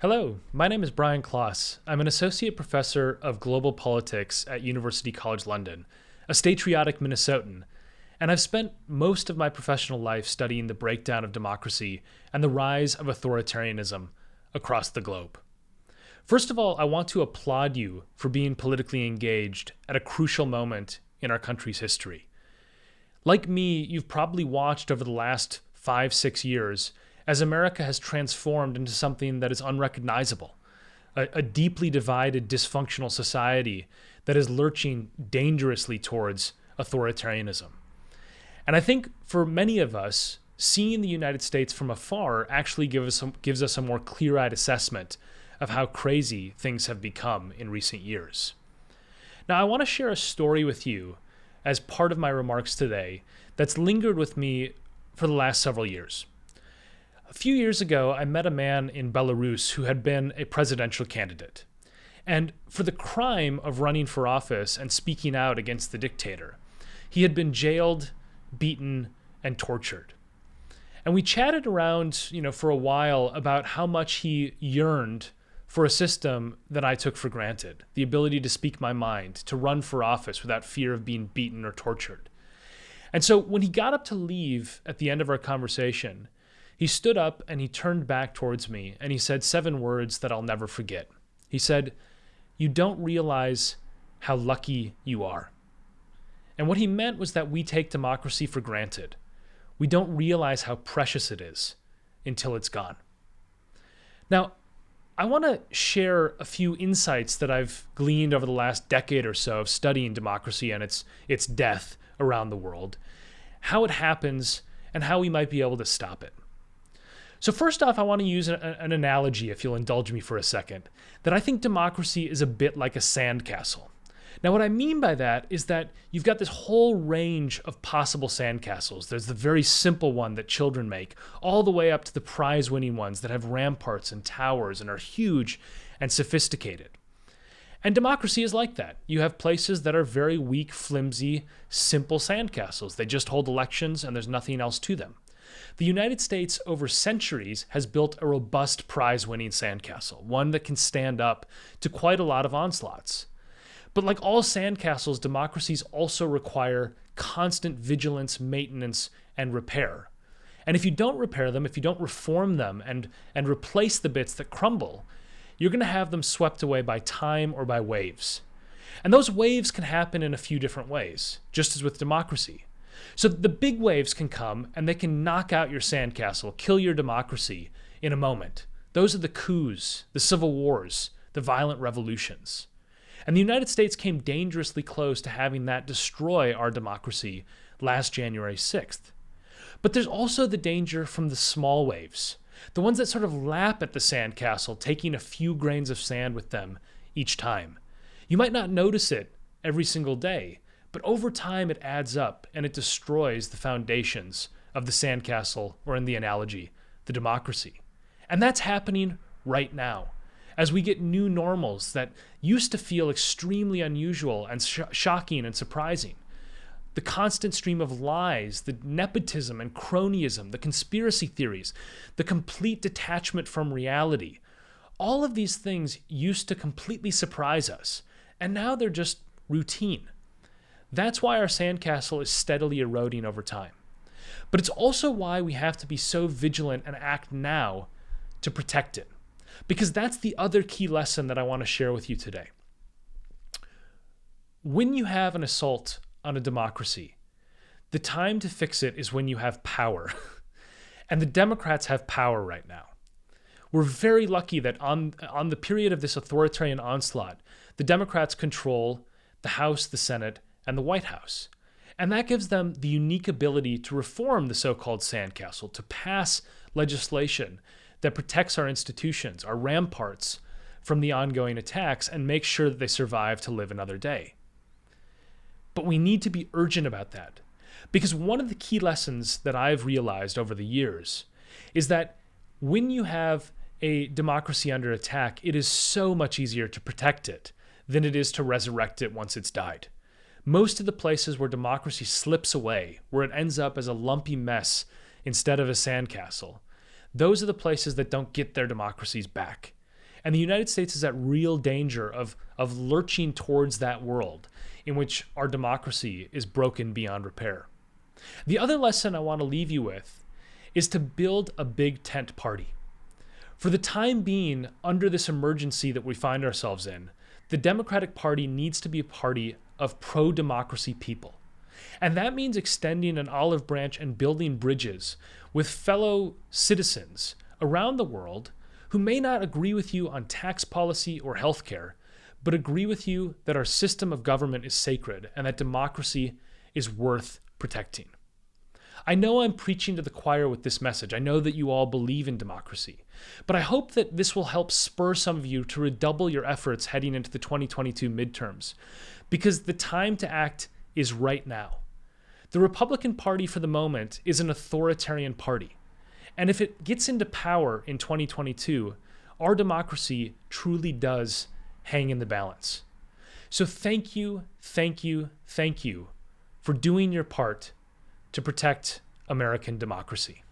Hello, my name is Brian Klaas. I'm an associate professor of global politics at University College London, a patriotic Minnesotan, and I've spent most of my professional life studying the breakdown of democracy and the rise of authoritarianism across the globe. First of all, I want to applaud you for being politically engaged at a crucial moment in our country's history. Like me, you've probably watched over the last 5-6 years as America has transformed into something that is unrecognizable, a deeply divided, dysfunctional society that is lurching dangerously towards authoritarianism. And I think for many of us, seeing the United States from afar actually gives us a more clear-eyed assessment of how crazy things have become in recent years. Now, I want to share a story with you as part of my remarks today that's lingered with me for the last several years. A few years ago, I met a man in Belarus who had been a presidential candidate. And for the crime of running for office and speaking out against the dictator, he had been jailed, beaten, and tortured. And we chatted around, for a while about how much he yearned for a system that I took for granted, the ability to speak my mind, to run for office without fear of being beaten or tortured. And so when he got up to leave at the end of our conversation, he stood up and he turned back towards me and he said 7 words that I'll never forget. He said, "You don't realize how lucky you are." And what he meant was that we take democracy for granted. We don't realize how precious it is until it's gone. Now, I want to share a few insights that I've gleaned over the last decade or so of studying democracy and its death around the world, how it happens, and how we might be able to stop it. So first off, I want to use an analogy, if you'll indulge me for a second, that I think democracy is a bit like a sandcastle. Now, what I mean by that is that you've got this whole range of possible sandcastles. There's the very simple one that children make, all the way up to the prize-winning ones that have ramparts and towers and are huge and sophisticated. And democracy is like that. You have places that are very weak, flimsy, simple sandcastles. They just hold elections and there's nothing else to them. The United States, over centuries, has built a robust prize-winning sandcastle, one that can stand up to quite a lot of onslaughts. But like all sandcastles, democracies also require constant vigilance, maintenance, and repair. And if you don't repair them, if you don't reform them and replace the bits that crumble, you're going to have them swept away by time or by waves. And those waves can happen in a few different ways, just as with democracy. So the big waves can come and they can knock out your sandcastle, kill your democracy in a moment. Those are the coups, the civil wars, the violent revolutions. And the United States came dangerously close to having that destroy our democracy last January 6th. But there's also the danger from the small waves, the ones that sort of lap at the sandcastle, taking a few grains of sand with them each time. You might not notice it every single day, but over time it adds up and it destroys the foundations of the sandcastle, or in the analogy, the democracy. And that's happening right now, as we get new normals that used to feel extremely unusual and shocking and surprising. The constant stream of lies, the nepotism and cronyism, the conspiracy theories, the complete detachment from reality. All of these things used to completely surprise us, and now they're just routine. That's why our sandcastle is steadily eroding over time. But it's also why we have to be so vigilant and act now to protect it. Because that's the other key lesson that I want to share with you today. When you have an assault on a democracy, the time to fix it is when you have power. And the Democrats have power right now. We're very lucky that on the period of this authoritarian onslaught, the Democrats control the House, the Senate, and the White House. And that gives them the unique ability to reform the so-called sandcastle, to pass legislation that protects our institutions, our ramparts, from the ongoing attacks and makes sure that they survive to live another day. But we need to be urgent about that, because one of the key lessons that I've realized over the years is that when you have a democracy under attack, it is so much easier to protect it than it is to resurrect it once it's died. Most of the places where democracy slips away, where it ends up as a lumpy mess instead of a sandcastle, those are the places that don't get their democracies back. And the United States is at real danger of lurching towards that world in which our democracy is broken beyond repair. The other lesson I want to leave you with is to build a big tent party. For the time being, under this emergency that we find ourselves in, the Democratic Party needs to be a party of pro-democracy people. And that means extending an olive branch and building bridges with fellow citizens around the world who may not agree with you on tax policy or healthcare, but agree with you that our system of government is sacred and that democracy is worth protecting. I know I'm preaching to the choir with this message. I know that you all believe in democracy, but I hope that this will help spur some of you to redouble your efforts heading into the 2022 midterms, because the time to act is right now. The Republican Party for the moment is an authoritarian party, and if it gets into power in 2022, our democracy truly does hang in the balance. So thank you for doing your part to protect American democracy.